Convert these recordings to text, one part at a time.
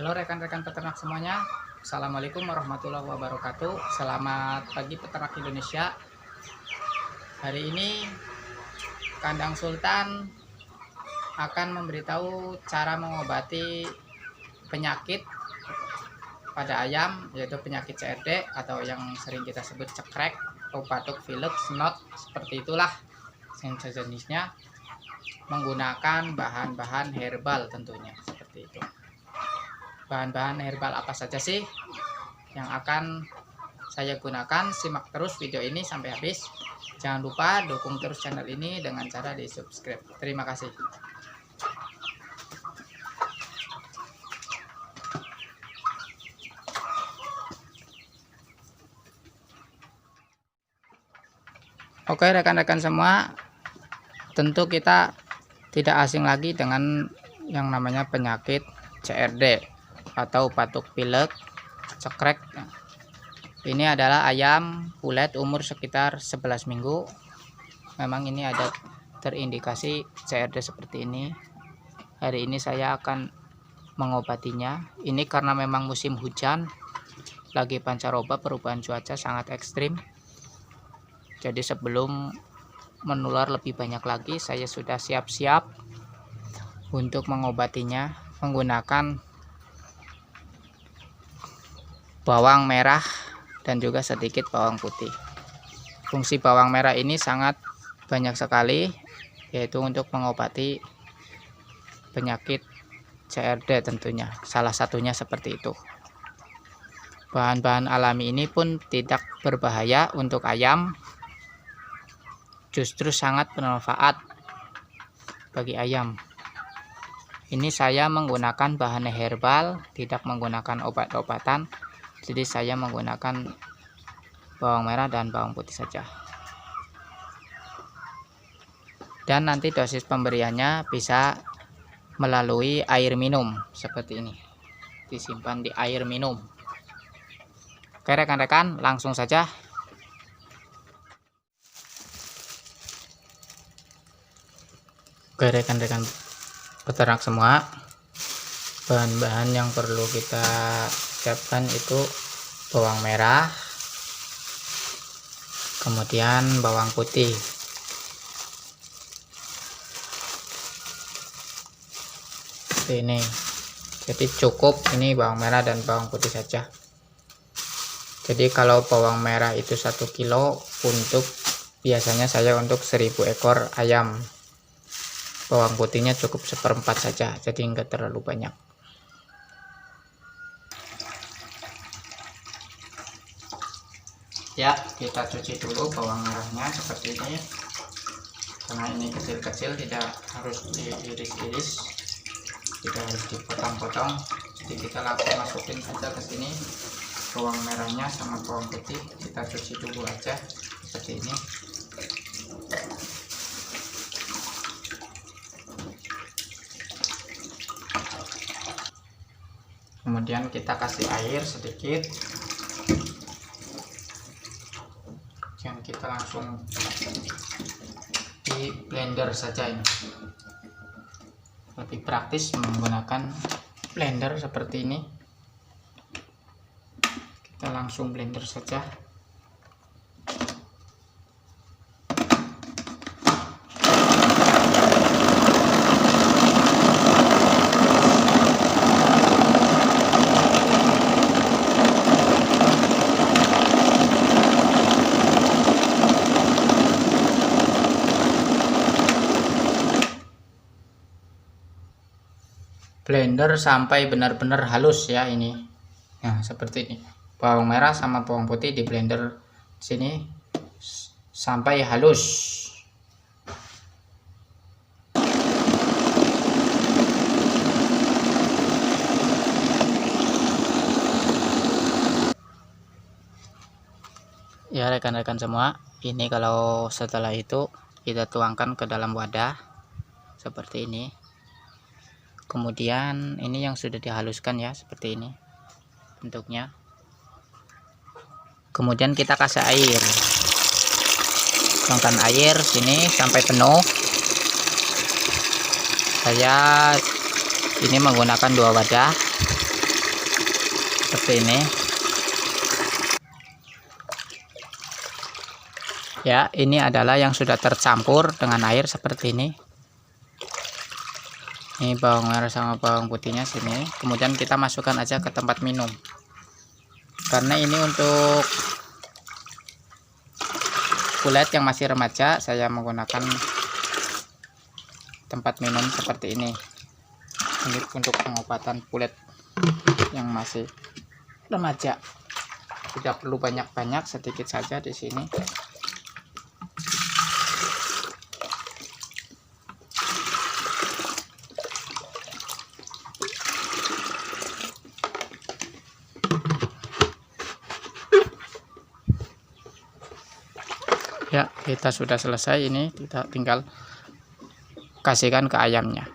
Halo rekan-rekan peternak semuanya. Assalamualaikum warahmatullahi wabarakatuh. Selamat pagi peternak Indonesia. Hari ini Kandang Sultan akan memberitahu cara mengobati penyakit pada ayam, yaitu penyakit CRD atau yang sering kita sebut cekrek atau batuk pilek, snot, seperti itulah sejenisnya, menggunakan bahan-bahan herbal tentunya seperti itu. Bahan-bahan herbal apa saja sih yang akan saya gunakan? Simak terus video ini sampai habis. Jangan lupa dukung terus channel ini dengan cara di subscribe. Terima kasih. Oke rekan-rekan semua, tentu kita tidak asing lagi dengan yang namanya penyakit CRD atau batuk pilek, cekrek. Ini adalah ayam pulet umur sekitar 11 minggu. Memang ini ada terindikasi CRD seperti ini. Hari ini saya akan mengobatinya. Ini karena memang musim hujan, lagi pancaroba, perubahan cuaca sangat ekstrim. Jadi sebelum menular lebih banyak lagi, saya sudah siap-siap untuk mengobatinya menggunakan bawang merah dan juga sedikit bawang putih. Fungsi bawang merah ini sangat banyak sekali, yaitu untuk mengobati penyakit CRD tentunya. Salah satunya seperti itu. Bahan-bahan alami ini pun tidak berbahaya untuk ayam, justru sangat bermanfaat bagi ayam. Ini saya menggunakan bahan herbal, tidak menggunakan obat-obatan. Jadi saya menggunakan bawang merah dan bawang putih saja. Dan nanti dosis pemberiannya bisa melalui air minum seperti ini. Disimpan di air minum. Oke rekan-rekan, langsung saja. Oke rekan-rekan peternak semua, bahan-bahan yang perlu kita siapkan itu bawang merah, kemudian bawang putih, seperti ini. Jadi cukup ini bawang merah dan bawang putih saja. Jadi kalau bawang merah itu 1 kilo, untuk biasanya saya untuk 1000 ekor ayam, bawang putihnya cukup 1/4 saja, jadi enggak terlalu banyak. Ya, kita cuci dulu bawang merahnya seperti ini, karena ini kecil-kecil, tidak harus diiris-iris, tidak harus dipotong-potong. Jadi kita langsung masukin saja ke sini bawang merahnya sama bawang putih, kita cuci dulu aja seperti ini. Kemudian kita kasih air sedikit. Dan kita langsung di blender saja, ini lebih praktis menggunakan blender seperti ini. Kita langsung blender saja. Blender sampai benar-benar halus ya ini. Nah, seperti ini. Bawang merah sama bawang putih di blender sini sampai halus. Ya rekan-rekan semua, ini kalau setelah itu kita tuangkan ke dalam wadah seperti ini. Kemudian ini yang sudah dihaluskan ya, seperti ini bentuknya. Kemudian kita kasih air, tuangkan air sini sampai penuh. Saya ini menggunakan 2 wadah. seperti ini. Ya, ini adalah yang sudah tercampur dengan air seperti ini. Ini bawang merah sama bawang putihnya sini. Kemudian kita masukkan aja ke tempat minum. Karena ini untuk kulit yang masih remaja, saya menggunakan tempat minum seperti ini. Ini untuk pengobatan kulit yang masih remaja. Tidak perlu banyak-banyak, sedikit saja di sini. Ya, kita sudah selesai. Ini kita tinggal kasihkan ke ayamnya.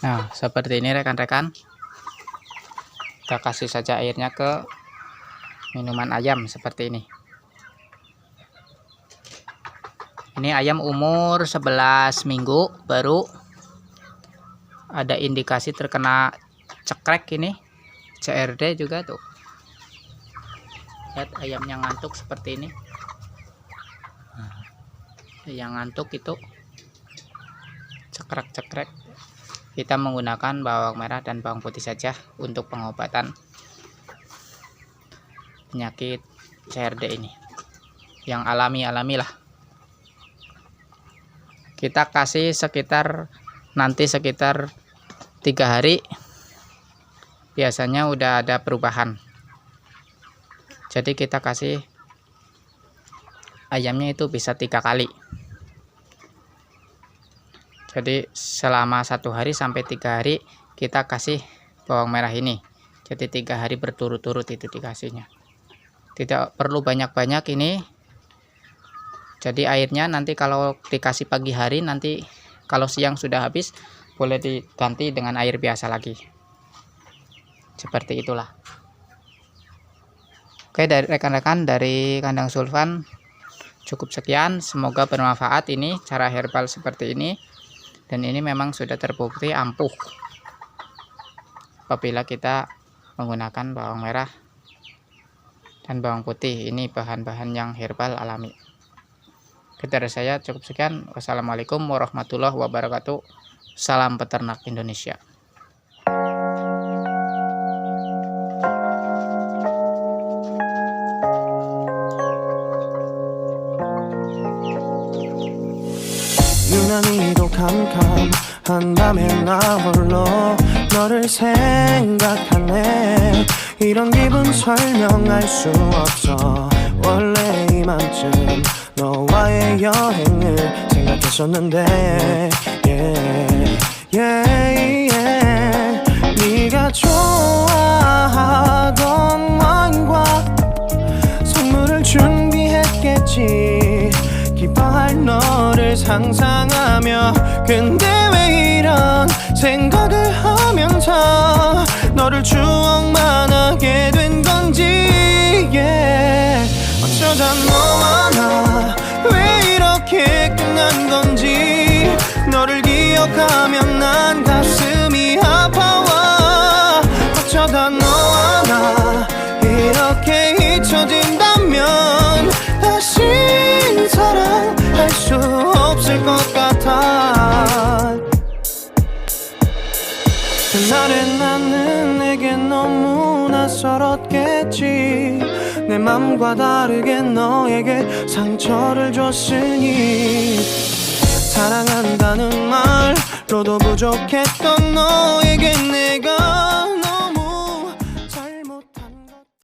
Nah, seperti ini rekan-rekan. Kita kasih saja airnya ke minuman ayam seperti ini. Ini ayam umur 11 minggu baru ada indikasi terkena cekrek ini. CRD juga tuh. Lihat ayamnya ngantuk seperti ini. Yang ngantuk itu cekrek-cekrek. Kita menggunakan bawang merah dan bawang putih saja untuk pengobatan penyakit CRD ini, yang alami-alami lah. Kita kasih sekitar 3 hari, biasanya udah ada perubahan. Jadi kita kasih ayamnya itu bisa 3 kali. Jadi selama 1 hari sampai 3 hari kita kasih bawang merah ini. Jadi 3 hari berturut-turut itu dikasihnya. Tidak perlu banyak-banyak ini. Jadi airnya nanti kalau dikasih pagi hari, nanti kalau siang sudah habis boleh diganti dengan air biasa lagi. Seperti itulah. Oke, dari rekan-rekan dari Kandang Sulfan cukup sekian. Semoga bermanfaat ini cara herbal seperti ini. Dan ini memang sudah terbukti ampuh apabila kita menggunakan bawang merah dan bawang putih. Ini bahan-bahan yang herbal alami. Dari saya cukup sekian. Wassalamualaikum warahmatullahi wabarakatuh. Salam peternak Indonesia. 유난히도 캄캄한 밤에 나 홀로 너를 생각하네. 이런 기분 설명할 수 없어. 원래 이맘쯤 너와의 여행을 생각했었는데 네가 좋아하던 와인과 선물을 준비했겠지. 기뻐할 너를 상상하며 근데 왜 이런 생각을 하면서 너를 추억만 하게 된 건지 어쩌다 너와 나 왜 이렇게 끝난 건지 너를 기억하면 난 가슴이 아파와 어쩌다 너와 나 이렇게 잊혀진다면 다시 사랑할 수 없을 것 같아. 그날의 나는 내게 너무 낯설었겠지. 내 맘과 다르게 너에게 상처를 줬으니 사랑한다는 말로도 부족했던 너